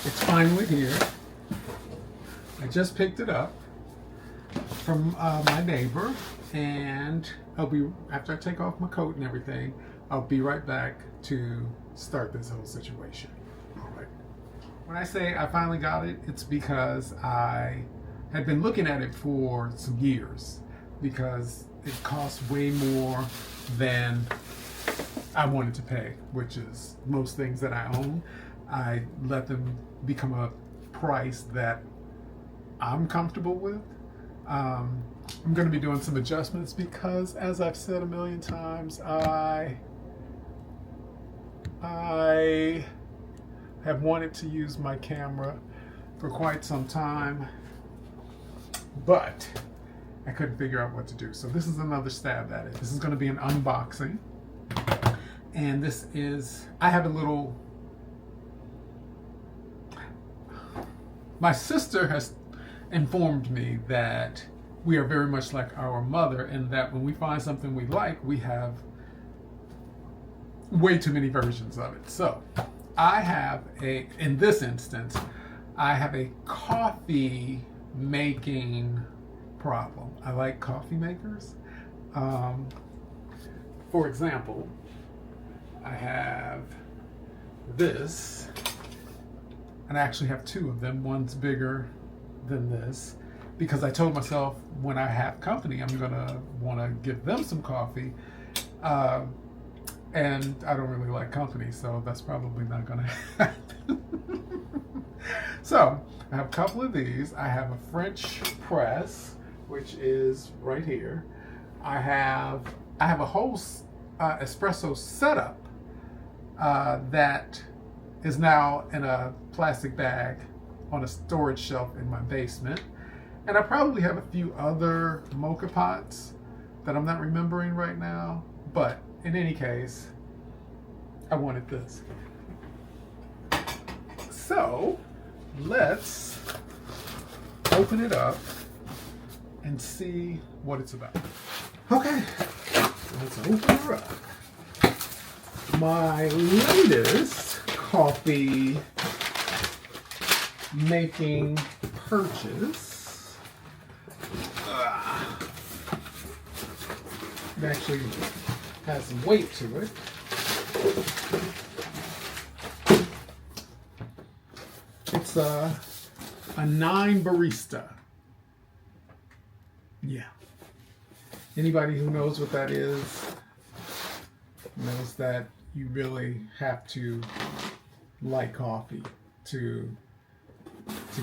It's finally here. I just picked it up from my neighbor, and after I take off my coat and everything, I'll be right back to start this whole situation. All right. When I say I finally got it, it's because I had been looking at it for some years because it costs way more than I wanted to pay, which is most things that I own. I let them become a price that I'm comfortable with. I'm going to be doing some adjustments because, as I've said a million times, I have wanted to use my camera for quite some time, but I couldn't figure out what to do. So this is another stab at it. This is going to be an unboxing. And this is, I have a little, my sister has informed me that we are very much like our mother, and that when we find something we like, we have way too many versions of it. So I have in this instance, I have a coffee making problem. I like coffee makers. For example, I have this, and I actually have two of them. One's bigger than this because I told myself when I have company, I'm gonna want to give them some coffee, and I don't really like company, so that's probably not gonna happen. So I have a couple of these. I have a French press, which is right here. I have a whole espresso setup that is now in a plastic bag on a storage shelf in my basement. And I probably have a few other mocha pots that I'm not remembering right now. But in any case, I wanted this. So let's open it up and see what it's about. Okay, let's open her up. My latest coffee making purchase. It actually has some weight to it. It's a 9Barista. Yeah. Anybody who knows what that is knows that you really have to like coffee to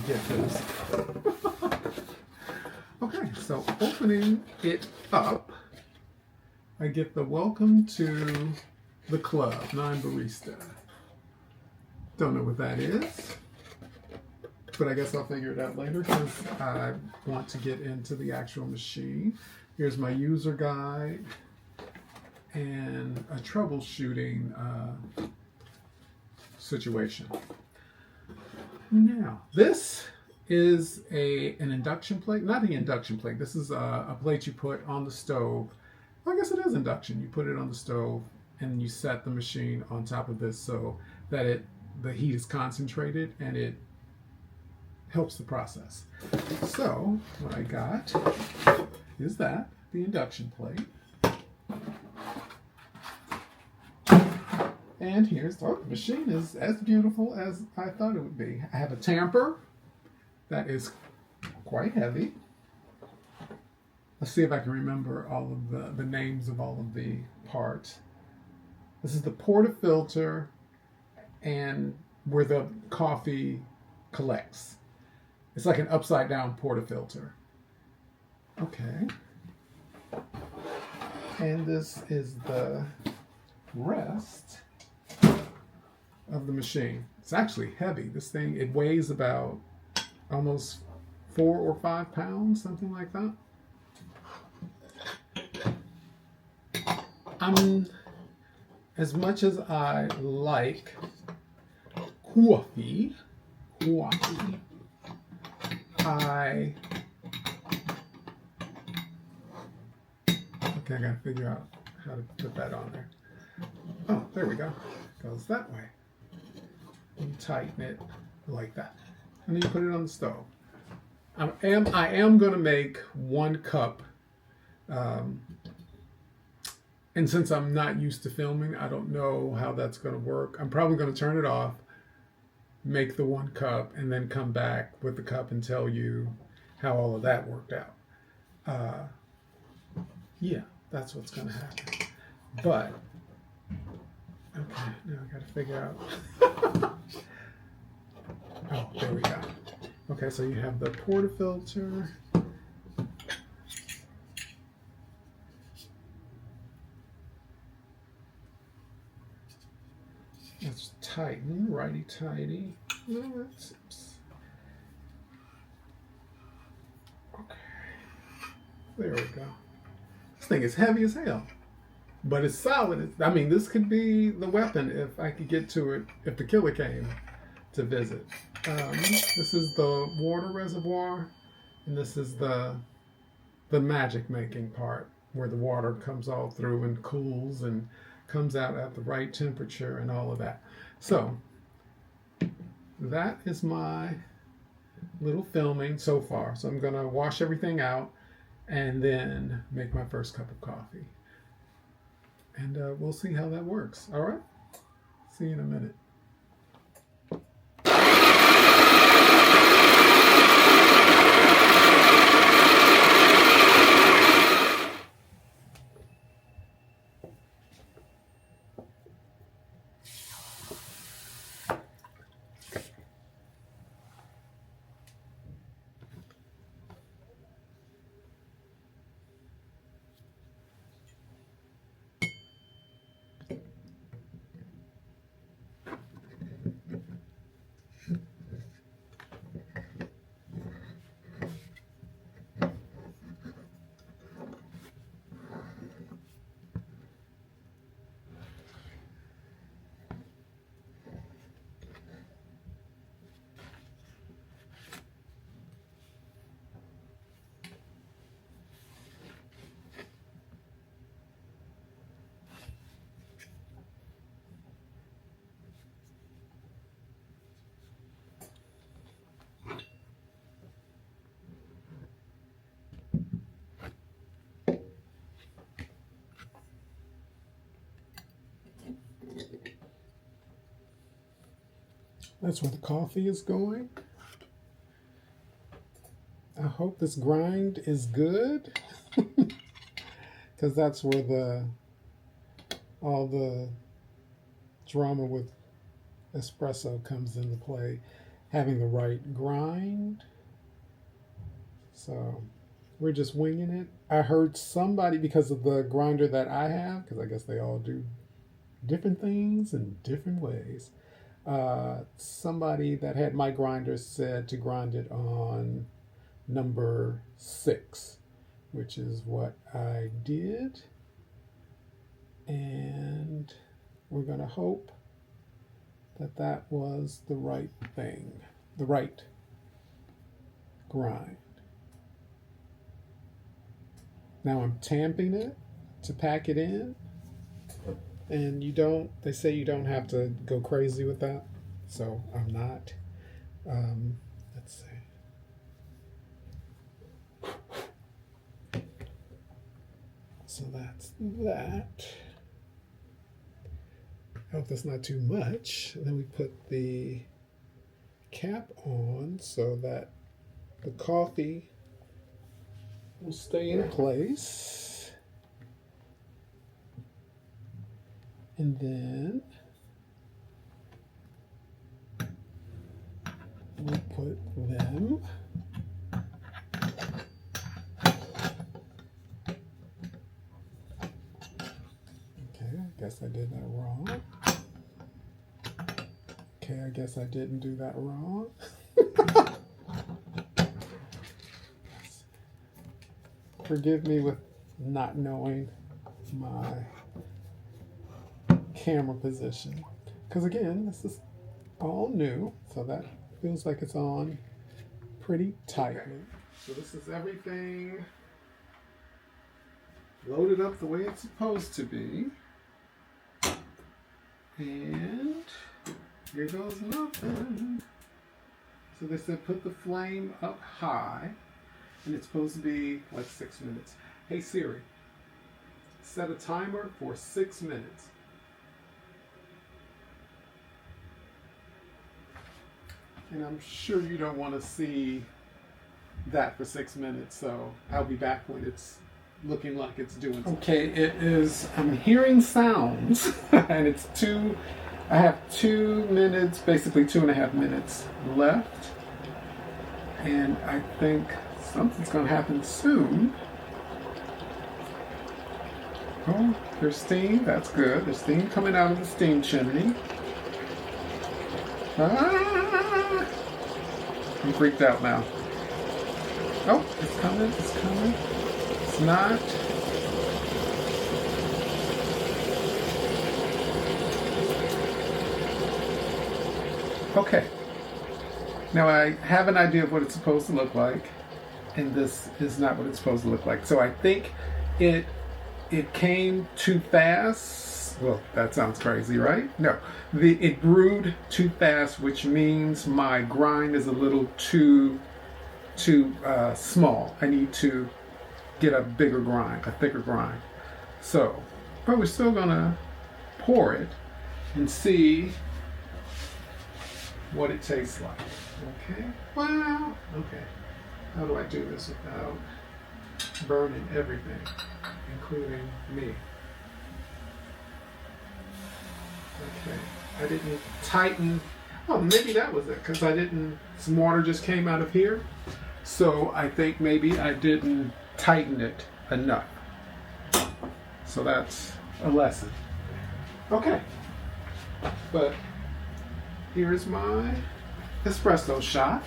get this. Okay, so opening it up, I get the welcome to the club, 9Barista. Don't know what that is, but I guess I'll figure it out later because I want to get into the actual machine. Here's my user guide and a troubleshooting situation. Now, this is an induction plate. Not the induction plate. This is a plate you put on the stove. Well, I guess it is induction. You put it on the stove and you set the machine on top of this so that the heat is concentrated and it helps the process. So what I got is the induction plate. And here's, the machine is as beautiful as I thought it would be. I have a tamper that is quite heavy. Let's see if I can remember all of the names of all of the parts. This is the portafilter and where the coffee collects. It's like an upside down portafilter. Okay. And this is the rest of the machine. It's actually heavy. This thing, it weighs about almost 4 or 5 pounds, something like that. As much as I like coffee, I gotta figure out how to put that on there. Oh, there we go. Goes that way. You tighten it like that. And then you put it on the stove. I am going to make 1 cup. And since I'm not used to filming, I don't know how that's going to work. I'm probably going to turn it off, make the 1 cup, and then come back with the cup and tell you how all of that worked out. Yeah, that's what's going to happen. But, okay, now I got to figure out. Oh, there we go. Okay, so you have the portafilter. Let's tighten, righty-tighty. No, that's... Okay. There we go. This thing is heavy as hell. But it's solid. I mean, this could be the weapon if I could get to it, if the killer came to visit. This is the water reservoir, and this is the magic making part, where the water comes all through and cools and comes out at the right temperature and all of that. So that is my little filming so far. So I'm going to wash everything out and then make my first cup of coffee. And we'll see how that works. All right? See you in a minute. That's where the coffee is going. I hope this grind is good, because that's where all the drama with espresso comes into play, having the right grind. So we're just winging it. I heard somebody, because of the grinder that I have, because I guess they all do different things in different ways. Somebody that had my grinder said to grind it on number 6, which is what I did. And we're going to hope that that was the right thing, the right grind. Now I'm tamping it to pack it in. And they say you don't have to go crazy with that. So I'm not. Let's see. So that's that. I hope that's not too much. And then we put the cap on so that the coffee will stay in place. And then we put them okay, I guess I did that wrong. Okay, I guess I didn't do that wrong. Forgive me with not knowing my camera position, because again, this is all new, so that feels like it's on pretty tightly. So this is everything loaded up the way it's supposed to be, and here goes nothing. So they said put the flame up high, and it's supposed to be like 6 minutes. Hey Siri, set a timer for 6 minutes. And I'm sure you don't want to see that for 6 minutes, so I'll be back when it's looking like it's doing something. Okay, it is, I'm hearing sounds, and it's I have 2 minutes, basically 2.5 minutes left. And I think something's going to happen soon. Oh, there's steam, that's good. There's steam coming out of the steam chimney. Ah! I'm freaked out now. Oh, it's coming, it's coming. It's not. Okay. Now I have an idea of what it's supposed to look like, and this is not what it's supposed to look like. So I think it came too fast. Well, that sounds crazy, right? No. It brewed too fast, which means my grind is a little too small. I need to get a bigger grind, a thicker grind. So, but we're still gonna pour it and see what it tastes like. Okay. Wow. Okay. How do I do this without burning everything, including me? Okay. I didn't tighten. Oh, maybe that was it, because some water just came out of here. So I think maybe I didn't tighten it enough. So that's a lesson. Okay. But here's my espresso shot.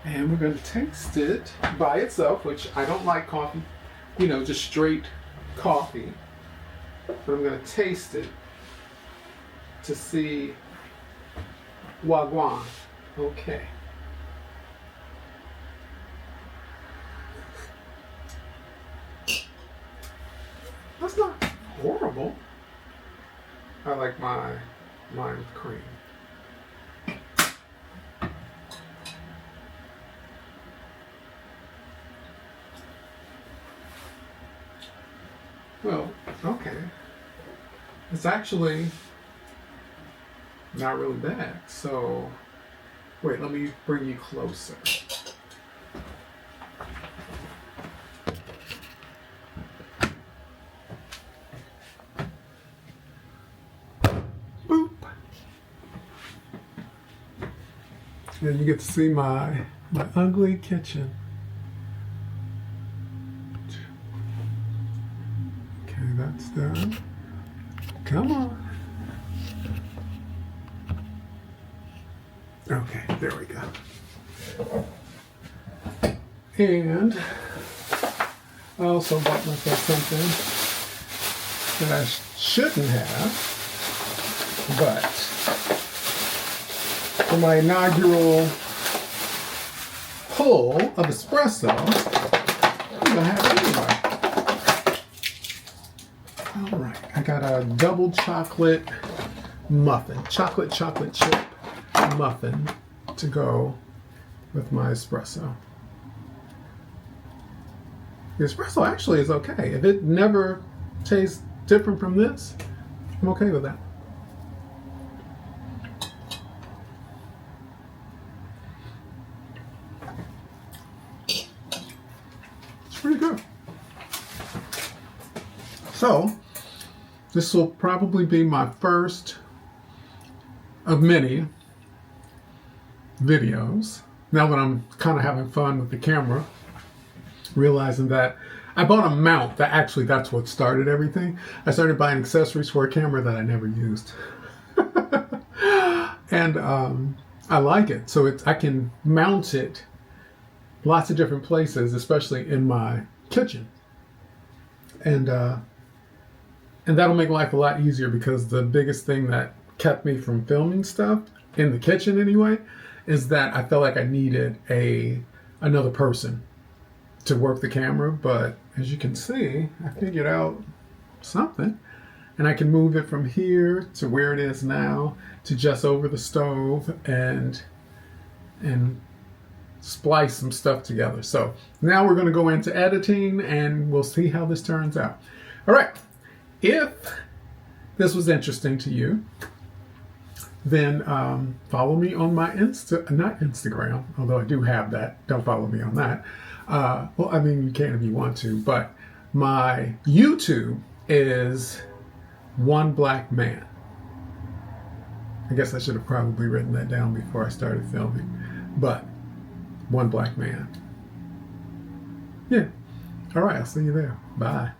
And we're going to taste it by itself, which I don't like coffee, just straight coffee. But I'm going to taste it to see wagwan. Okay. That's not horrible. I like mine with cream. Well, okay. It's actually not really bad. So, wait, let me bring you closer. Boop. And you get to see my ugly kitchen. Okay, that's done. Come on. Okay, there we go. And I also bought myself something that I shouldn't have, but for my inaugural pull of espresso, I'm gonna have it anyway. All right, I got a double chocolate muffin, chocolate chip muffin to go with my espresso. The espresso actually is okay. If it never tastes different from this, I'm okay with that. It's pretty good. So, this will probably be my first of many videos. Now that I'm kind of having fun with the camera, realizing that I bought a mount that's what started everything. I started buying accessories for a camera that I never used. And I like it. So I can mount it lots of different places, especially in my kitchen. And that'll make life a lot easier, because the biggest thing that kept me from filming stuff, in the kitchen anyway, is that I felt like I needed another person to work the camera. But as you can see, I figured out something, and I can move it from here to where it is now to just over the stove and splice some stuff together. So now we're going to go into editing and we'll see how this turns out. All right. If this was interesting to you, then follow me on my not Instagram, although I do have that. Don't follow me on that. Well, I mean, you can if you want to, but my YouTube is One Black Man. I guess I should have probably written that down before I started filming, but One Black Man. Yeah. All right, I'll see you there. Bye.